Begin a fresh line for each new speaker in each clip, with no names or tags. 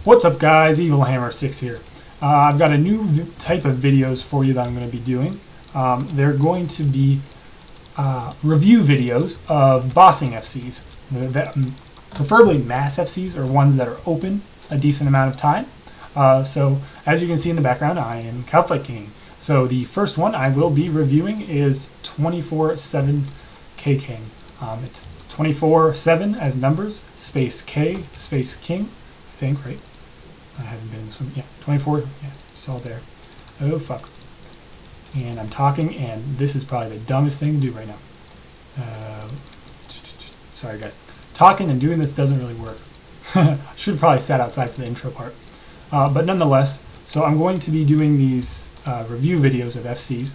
What's up guys, Evil Hammer 6 here. I've got a new type of videos for you that I'm going to be doing. They're going to be review videos of bossing FCs, preferably mass FCs or ones that are open a decent amount of time. So as you can see in the background, I am Cowfight King. So the first one I will be reviewing is 24/7 K King. It's 24/7 as numbers, space K, space King, I think, right? I haven't been in this one. Yeah, 24. Yeah, it's all there. Oh, fuck. And I'm talking, and this is probably the dumbest thing to do right now. Sorry, guys. Talking and doing this doesn't really work. Should have probably sat outside for the intro part. But nonetheless, so I'm going to be doing these review videos of FCs.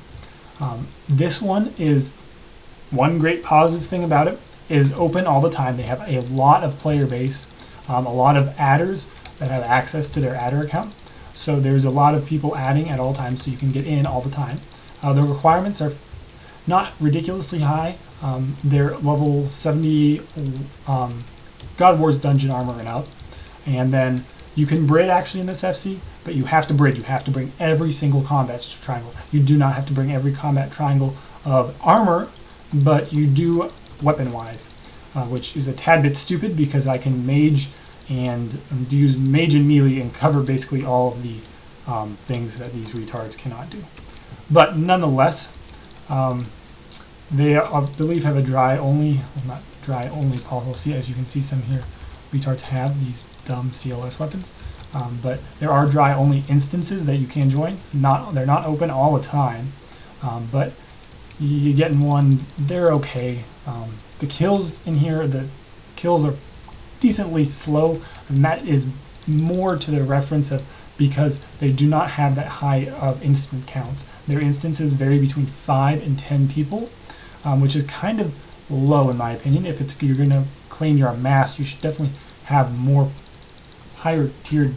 This one is one great positive thing about it is open all the time. They have a lot of player base, a lot of adders that have access to their adder account. So there's a lot of people adding at all times, so you can get in all the time. The requirements are not ridiculously high. They're level 70 God Wars Dungeon Armor and up. And then you can Brid actually in this FC, but you have to Brid. You have to bring every single combat triangle. You do not have to bring every combat triangle of armor, but you do weapon-wise, which is a tad bit stupid because I can mage and use mage and melee and cover basically all of the things that these retards cannot do. But nonetheless, they I believe have a dry only, well, not dry only policy, as you can see some here. Retards have these dumb CLS weapons, but there are dry only instances that you can join. They're not open all the time, but you get in one, they're okay. The kills in here, the kills are decently slow, and that is more to the reference of because they do not have that high of instant counts. Their instances vary between 5 and 10 people, which is kind of low in my opinion. If you're going to claim you're a mass, you should definitely have more higher tiered,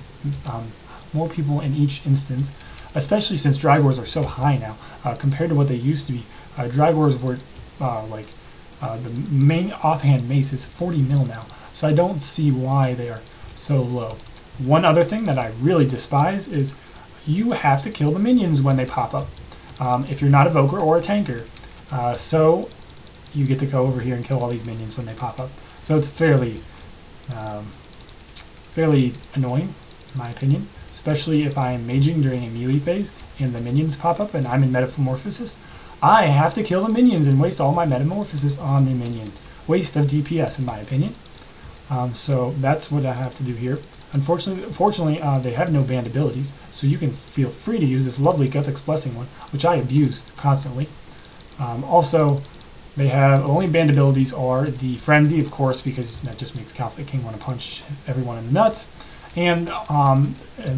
more people in each instance, especially since Drygors are so high now compared to what they used to be. Drygors were the main offhand mace is 40 mil now. So I don't see why they are so low. One other thing that I really despise is you have to kill the minions when they pop up. If you're not a Voker or a tanker. So you get to go over here and kill all these minions when they pop up. So it's fairly annoying, in my opinion. Especially if I am maging during a melee phase and the minions pop up and I'm in Metamorphosis. I have to kill the minions and waste all my Metamorphosis on the minions. Waste of DPS, in my opinion. So that's what I have to do here. Fortunately, they have no banned abilities, so you can feel free to use this lovely Guthix Blessing one, which I abuse constantly. Also, they have only banned abilities are the Frenzy, of course, because that just makes Cowfight King want to punch everyone in the nuts, and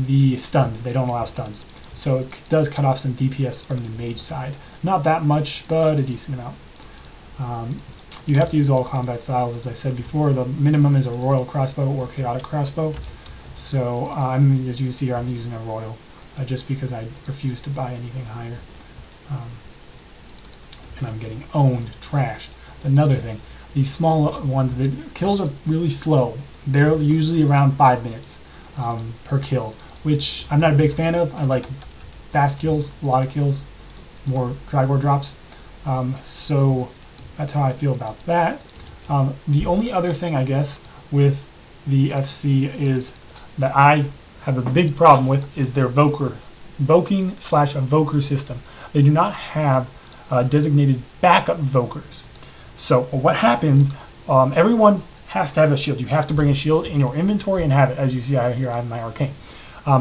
the stuns. They don't allow stuns, so it does cut off some DPS from the mage side. Not that much, but a decent amount. You have to use all combat styles, as I said before. The minimum is a Royal Crossbow or Chaotic Crossbow. So as you can see here, I'm using a Royal, just because I refuse to buy anything higher. And I'm getting owned, trashed. That's another thing. These small ones, the kills are really slow. They're usually around 5 minutes per kill, which I'm not a big fan of. I like fast kills, a lot of kills, more Drygor drops. So that's how I feel about that. The only other thing, I guess, with the FC is that I have a big problem with is their Voking/Evoker system. They do not have designated backup Vokers. So what happens, everyone has to have a shield. You have to bring a shield in your inventory and have it. As you see here, I have my Arcane.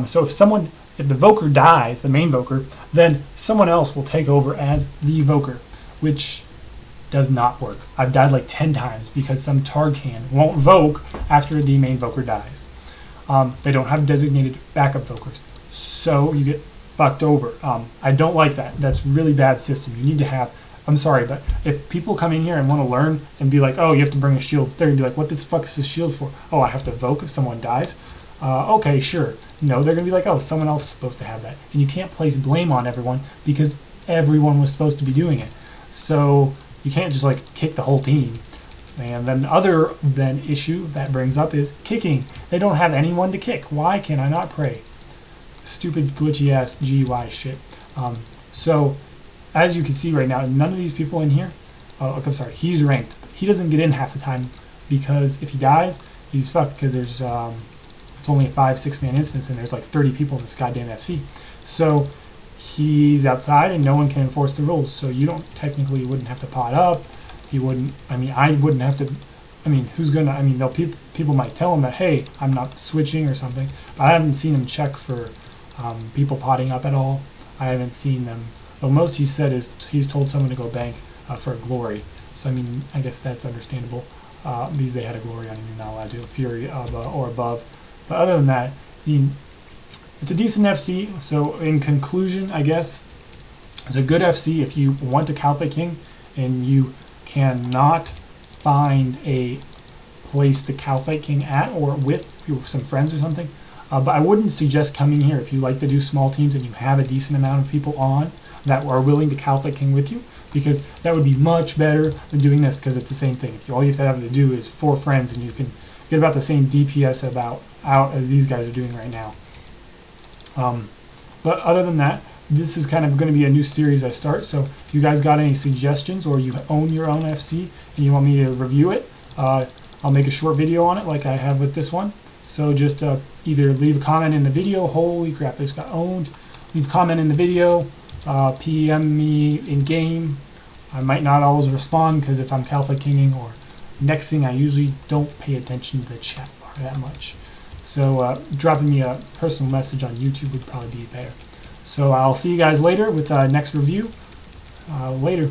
So if the Voker dies, the main Voker, then someone else will take over as the Voker, which does not work. I've died like 10 times because some Tarkan won't Voke after the main Voker dies. They don't have designated backup Vokers, so you get fucked over. I don't like that. That's really bad system. You need to have, I'm sorry, but if people come in here and want to learn and be like, oh, you have to bring a shield, they're going to be like, what the fuck is this shield for? Oh, I have to Voke if someone dies? Okay, sure. No, they're going to be like, oh, someone else is supposed to have that. And you can't place blame on everyone because everyone was supposed to be doing it. So you can't just like kick the whole team. And then the other issue that brings up is kicking. They don't have anyone to kick. Why can I not pray? Stupid glitchy ass GUI shit. So as you can see right now, none of these people in here, I'm sorry, he's ranked. He doesn't get in half the time because if he dies, he's fucked because there's it's only a 5-6 man instance and there's like 30 people in this goddamn FC. So he's outside and no one can enforce the rules. So you don't technically wouldn't have to pot up. He wouldn't. I mean, I wouldn't have to. I mean, who's gonna? I mean, people might tell him that, hey, I'm not switching or something. But I haven't seen him check for people potting up at all. I haven't seen them. The most he said is he's told someone to go bank for a glory. So I mean, I guess that's understandable because they had a glory on him. You're not allowed to fury or above. But other than that, I mean, it's a decent FC. So in conclusion, I guess it's a good FC if you want to Calphate King and you cannot find a place to Calphate King at or with some friends or something. But I wouldn't suggest coming here if you like to do small teams and you have a decent amount of people on that are willing to Calphate King with you, because that would be much better than doing this because it's the same thing. All you have to do is 4 friends and you can get about the same DPS out as these guys are doing right now. But other than that, this is kind of going to be a new series I start. So if you guys got any suggestions or you own your own FC and you want me to review it, I'll make a short video on it like I have with this one. So just either leave a comment in the video. Holy crap, this got owned. Leave a comment in the video. PM me in game. I might not always respond because if I'm Calphate Kinging or nexting, I usually don't pay attention to the chat bar that much. So dropping me a personal message on YouTube would probably be better. So I'll see you guys later with next review. Later.